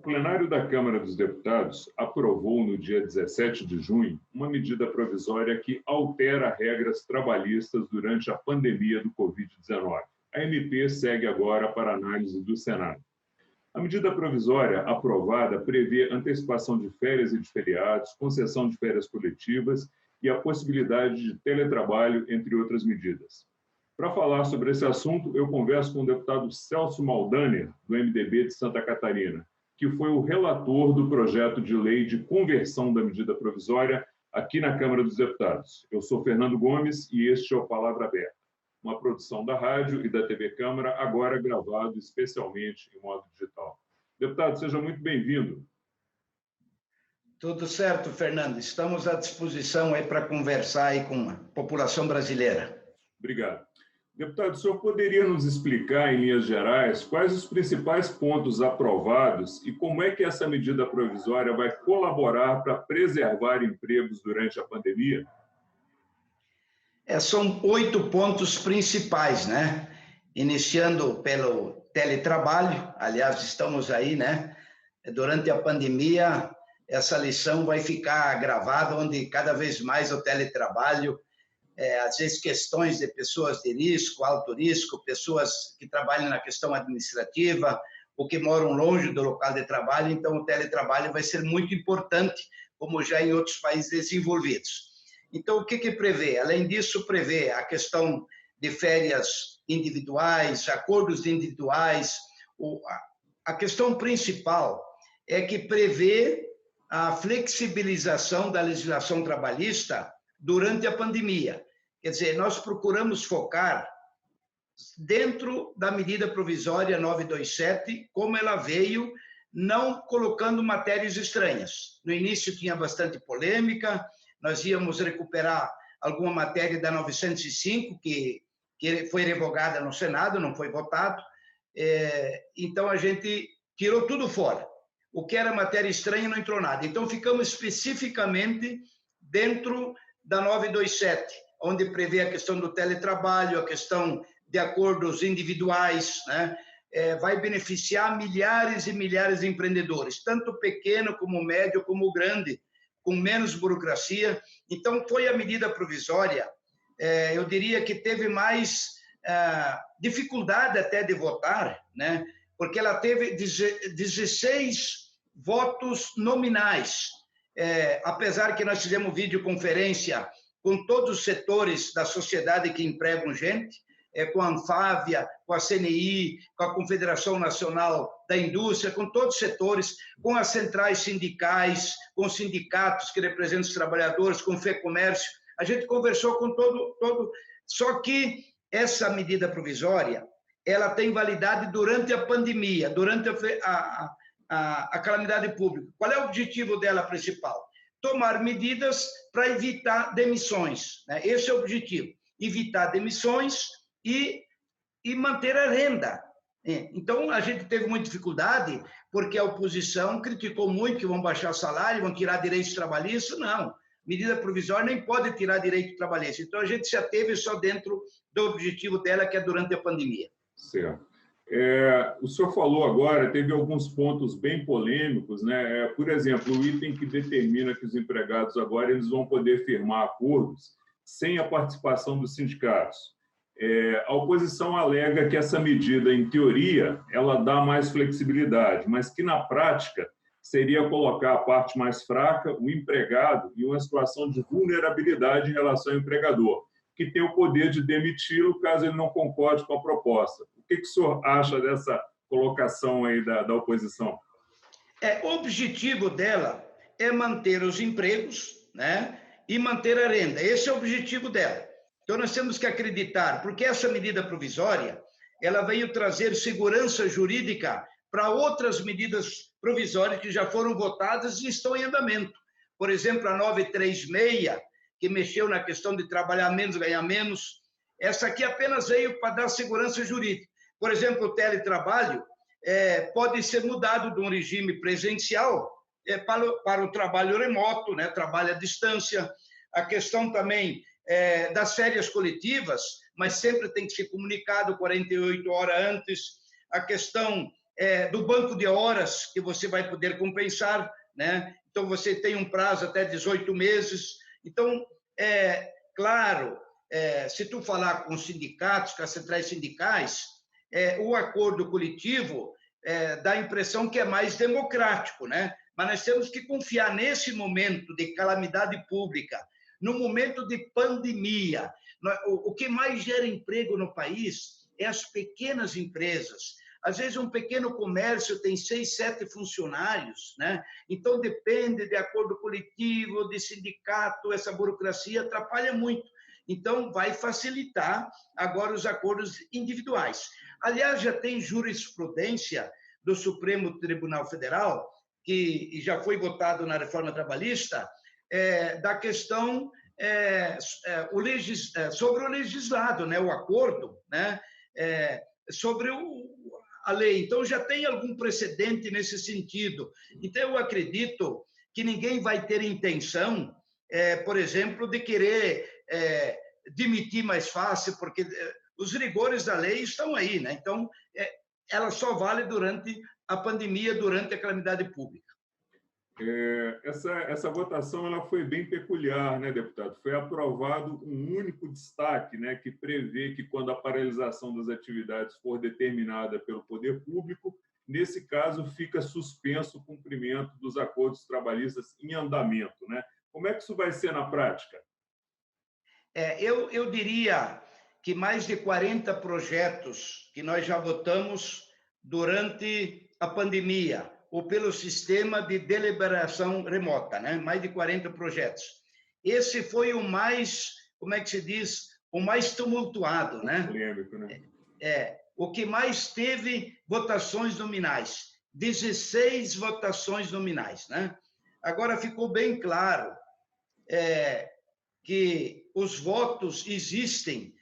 O plenário da Câmara dos Deputados aprovou, no dia 17 de junho, uma medida provisória que altera regras trabalhistas durante a pandemia do Covid-19. A MP segue agora para análise do Senado. A medida provisória aprovada prevê antecipação de férias e de feriados, concessão de férias coletivas e a possibilidade de teletrabalho, entre outras medidas. Para falar sobre esse assunto, eu converso com o deputado Celso Maldaner, do MDB de Santa Catarina, que foi o relator do projeto de lei de conversão da medida provisória aqui na Câmara dos Deputados. Eu sou Fernando Gomes e este é o Palavra Aberta, uma produção da rádio e da TV Câmara, agora gravado especialmente em modo digital. Deputado, seja muito bem-vindo. Tudo certo, Fernando. Estamos à disposição aí para conversar aí com a população brasileira. Obrigado. Deputado, o senhor poderia nos explicar, em linhas gerais, quais os principais pontos aprovados e como é que essa medida provisória vai colaborar para preservar empregos durante a pandemia? São 8 pontos principais, né? Iniciando pelo teletrabalho, aliás, estamos aí, né? Durante a pandemia, essa lição vai ficar gravada, onde cada vez mais o teletrabalho, às vezes questões de pessoas de risco, alto risco, pessoas que trabalham na questão administrativa ou que moram longe do local de trabalho, então o teletrabalho vai ser muito importante, como já em outros países desenvolvidos. Então, o que prevê? Além disso, prevê a questão de férias individuais, acordos individuais. A questão principal é que prevê a flexibilização da legislação trabalhista durante a pandemia. Quer dizer, nós procuramos focar dentro da medida provisória 927, como ela veio, não colocando matérias estranhas. No início tinha bastante polêmica, nós íamos recuperar alguma matéria da 905, que foi revogada no Senado, não foi votado, então a gente tirou tudo fora. O que era matéria estranha não entrou nada. Então ficamos especificamente dentro da 927, onde prevê a questão do teletrabalho, a questão de acordos individuais, né? Vai beneficiar milhares e milhares de empreendedores, tanto pequeno como médio como grande, com menos burocracia. Então, foi a medida provisória, eu diria que teve mais dificuldade até de votar, né? Porque ela teve 16 votos nominais, apesar que nós fizemos videoconferência com todos os setores da sociedade que empregam gente, com a Anfávia, com a CNI, com a Confederação Nacional da Indústria, com todos os setores, com as centrais sindicais, com os sindicatos que representam os trabalhadores, com o FEComércio. A gente conversou com todo. Só que essa medida provisória, ela tem validade durante a pandemia, durante a calamidade pública. Qual é o objetivo dela principal? Tomar medidas para evitar demissões, né? Esse é o objetivo, evitar demissões e manter a renda. Então, a gente teve muita dificuldade, porque a oposição criticou muito que vão baixar o salário, vão tirar direitos trabalhistas. Não, medida provisória nem pode tirar direito trabalhista. Então, a gente se ateve só dentro do objetivo dela, que é durante a pandemia. Certo. O senhor falou agora, teve alguns pontos bem polêmicos, né? Por exemplo, o item que determina que os empregados agora eles vão poder firmar acordos sem a participação dos sindicatos. A oposição alega que essa medida, em teoria, ela dá mais flexibilidade, mas que, na prática, seria colocar a parte mais fraca, o empregado, em uma situação de vulnerabilidade em relação ao empregador, que tem o poder de demiti-lo caso ele não concorde com a proposta. O que o senhor acha dessa colocação aí da oposição? O objetivo dela é manter os empregos, né, e manter a renda. Esse é o objetivo dela. Então, nós temos que acreditar, porque essa medida provisória, ela veio trazer segurança jurídica para outras medidas provisórias que já foram votadas e estão em andamento. Por exemplo, a 936, que mexeu na questão de trabalhar menos, ganhar menos. Essa aqui apenas veio para dar segurança jurídica. Por exemplo, o teletrabalho pode ser mudado de um regime presencial para o trabalho remoto, né? Trabalho à distância. A questão também das férias coletivas, mas sempre tem que ser comunicado 48 horas antes. A questão do banco de horas que você vai poder compensar, né? Então, você tem um prazo até 18 meses. Então, claro, se tu falar com os sindicatos, com as centrais sindicais, o acordo coletivo dá a impressão que é mais democrático, né? Mas nós temos que confiar nesse momento de calamidade pública, no momento de pandemia. O que mais gera emprego no país é as pequenas empresas. Às vezes, um pequeno comércio tem 6, 7 funcionários, né? Então, depende de acordo coletivo, de sindicato, essa burocracia atrapalha muito. Então, vai facilitar agora os acordos individuais. Aliás, já tem jurisprudência do Supremo Tribunal Federal, que já foi votado na reforma trabalhista, da questão sobre o legislado, né? O acordo, né? Sobre a lei. Então, já tem algum precedente nesse sentido. Então, eu acredito que ninguém vai ter intenção, por exemplo, de querer demitir mais fácil, porque os rigores da lei estão aí, né? Então, ela só vale durante a pandemia, durante a calamidade pública. Essa votação ela foi bem peculiar, né, deputado? Foi aprovado um único destaque, né, que prevê que quando a paralisação das atividades for determinada pelo poder público, nesse caso fica suspenso o cumprimento dos acordos trabalhistas em andamento, né? Como é que isso vai ser na prática? Eu diria que mais de 40 projetos que nós já votamos durante a pandemia, ou pelo sistema de deliberação remota, né? Mais de 40 projetos. Esse foi o mais, como é que se diz, o mais tumultuado, né? Polêmico, né? O que mais teve votações nominais, 16 votações nominais, né? Agora ficou bem claro que os votos existem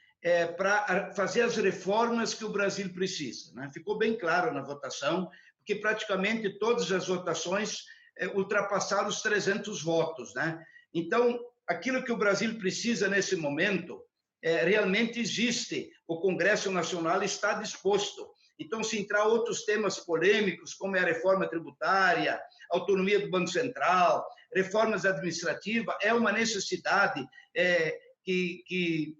para fazer as reformas que o Brasil precisa, né? Ficou bem claro na votação, que praticamente todas as votações ultrapassaram os 300 votos, né? Então, aquilo que o Brasil precisa nesse momento realmente existe. O Congresso Nacional está disposto. Então, se entrar outros temas polêmicos, como é a reforma tributária, autonomia do Banco Central, reformas administrativas, é uma necessidade que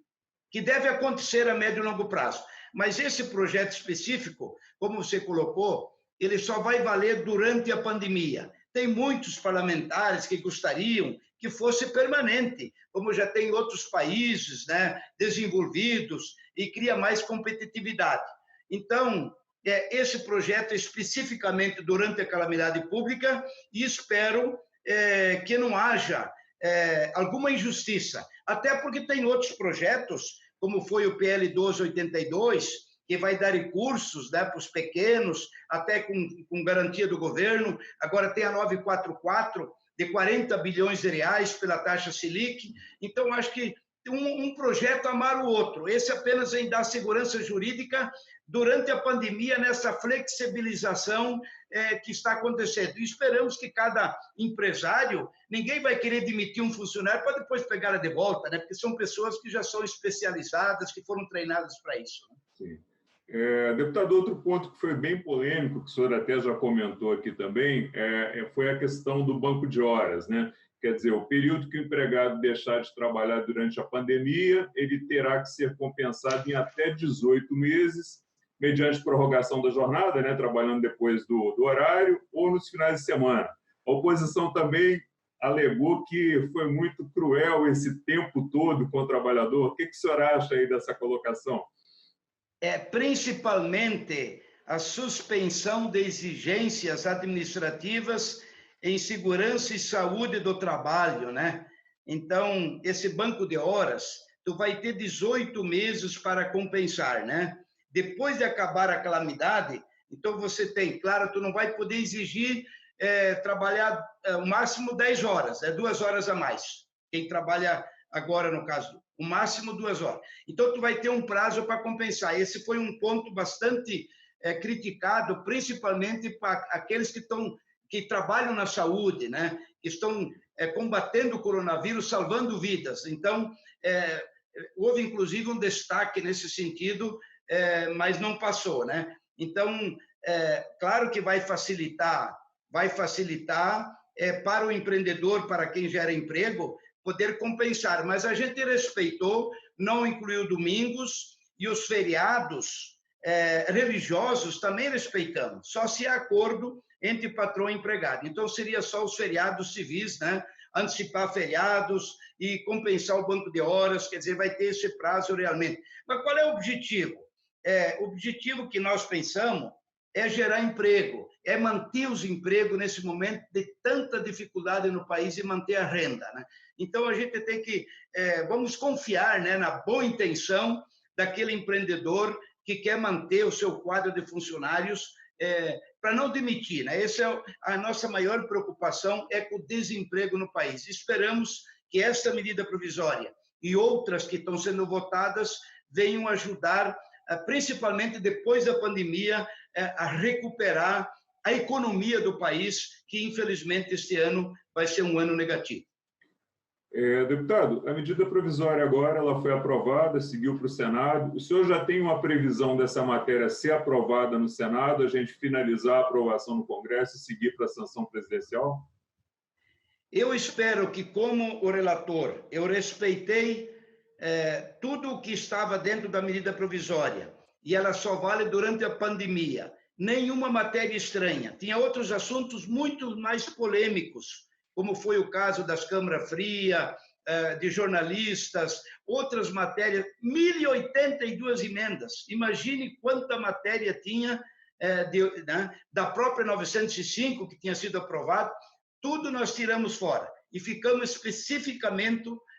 deve acontecer a médio e longo prazo. Mas esse projeto específico, como você colocou, ele só vai valer durante a pandemia. Tem muitos parlamentares que gostariam que fosse permanente, como já tem outros países, né, desenvolvidos, e cria mais competitividade. Então, esse projeto é especificamente durante a calamidade pública, e espero que não haja alguma injustiça, até porque tem outros projetos, como foi o PL 1282, que vai dar recursos, né, para os pequenos, até com garantia do governo. Agora tem a 944, de 40 bilhões de reais pela taxa Selic. Então, acho que um projeto amar o outro. Esse apenas em dar segurança jurídica durante a pandemia, nessa flexibilização que está acontecendo. E esperamos que cada empresário, ninguém vai querer demitir um funcionário para depois pegar de volta, né? Porque são pessoas que já são especializadas, que foram treinadas para isso. Sim. Deputado, outro ponto que foi bem polêmico, que o senhor até já comentou aqui também, foi a questão do banco de horas, né? Quer dizer, o período que o empregado deixar de trabalhar durante a pandemia, ele terá que ser compensado em até 18 meses, mediante prorrogação da jornada, né? Trabalhando depois do horário, ou nos finais de semana. A oposição também alegou que foi muito cruel esse tempo todo com o trabalhador. O que o senhor acha aí dessa colocação? Principalmente a suspensão de exigências administrativas em segurança e saúde do trabalho, né? Então, esse banco de horas, tu vai ter 18 meses para compensar, né? Depois de acabar a calamidade, então você tem, claro, tu não vai poder exigir trabalhar o máximo 10 horas, 2 horas a mais. Quem trabalha agora, no caso, o máximo 2 horas. Então, tu vai ter um prazo para compensar. Esse foi um ponto bastante criticado, principalmente para aqueles que trabalham na saúde, né? Que estão combatendo o coronavírus, salvando vidas. Então, houve, inclusive, um destaque nesse sentido, mas não passou, né? Então, claro que vai facilitar para o empreendedor, para quem gera emprego, poder compensar, mas a gente respeitou, não incluiu domingos, e os feriados religiosos também respeitamos, só se há acordo entre patrão e empregado. Então, seria só os feriados civis, né? Antecipar feriados e compensar o banco de horas, quer dizer, vai ter esse prazo realmente. Mas qual é o objetivo? O objetivo que nós pensamos é gerar emprego, é manter os empregos nesse momento de tanta dificuldade no país e manter a renda, né? Então, a gente tem que, vamos confiar, né, na boa intenção daquele empreendedor que quer manter o seu quadro de funcionários para não demitir, né? Essa é a nossa maior preocupação, com o desemprego no país. Esperamos que esta medida provisória e outras que estão sendo votadas venham ajudar, principalmente depois da pandemia, a recuperar a economia do país, que infelizmente este ano vai ser um ano negativo. Deputado, a medida provisória agora ela foi aprovada, seguiu para o Senado. O senhor já tem uma previsão dessa matéria ser aprovada no Senado, a gente finalizar a aprovação no Congresso e seguir para a sanção presidencial? Eu espero que, como o relator, eu respeitei tudo o que estava dentro da medida provisória, e ela só vale durante a pandemia. Nenhuma matéria estranha. Tinha outros assuntos muito mais polêmicos, como foi o caso das câmaras frias, de jornalistas, outras matérias, 1.082 emendas. Imagine quanta matéria tinha da própria 905, que tinha sido aprovado. Tudo nós tiramos fora e ficamos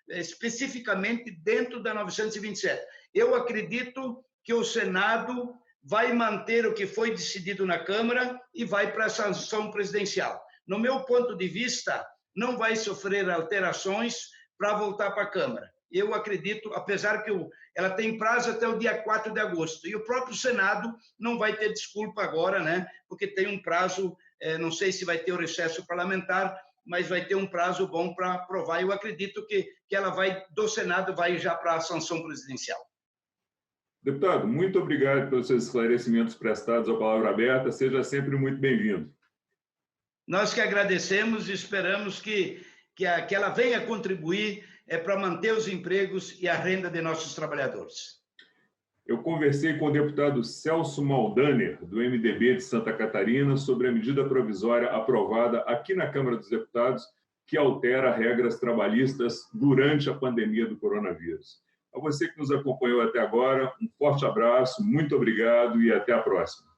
especificamente dentro da 927. Eu acredito que o Senado vai manter o que foi decidido na Câmara e vai para a sanção presidencial. No meu ponto de vista, não vai sofrer alterações para voltar para a Câmara. Eu acredito, apesar que ela tem prazo até o dia 4 de agosto, e o próprio Senado não vai ter desculpa agora, né? Porque tem um prazo, não sei se vai ter o recesso parlamentar, mas vai ter um prazo bom para aprovar. Eu acredito que ela vai, do Senado, vai já para a sanção presidencial. Deputado, muito obrigado pelos seus esclarecimentos prestados à Palavra Aberta. Seja sempre muito bem-vindo. Nós que agradecemos e esperamos que ela venha contribuir para manter os empregos e a renda de nossos trabalhadores. Eu conversei com o deputado Celso Maldaner, do MDB de Santa Catarina, sobre a medida provisória aprovada aqui na Câmara dos Deputados, que altera regras trabalhistas durante a pandemia do coronavírus. A você que nos acompanhou até agora, um forte abraço, muito obrigado e até a próxima.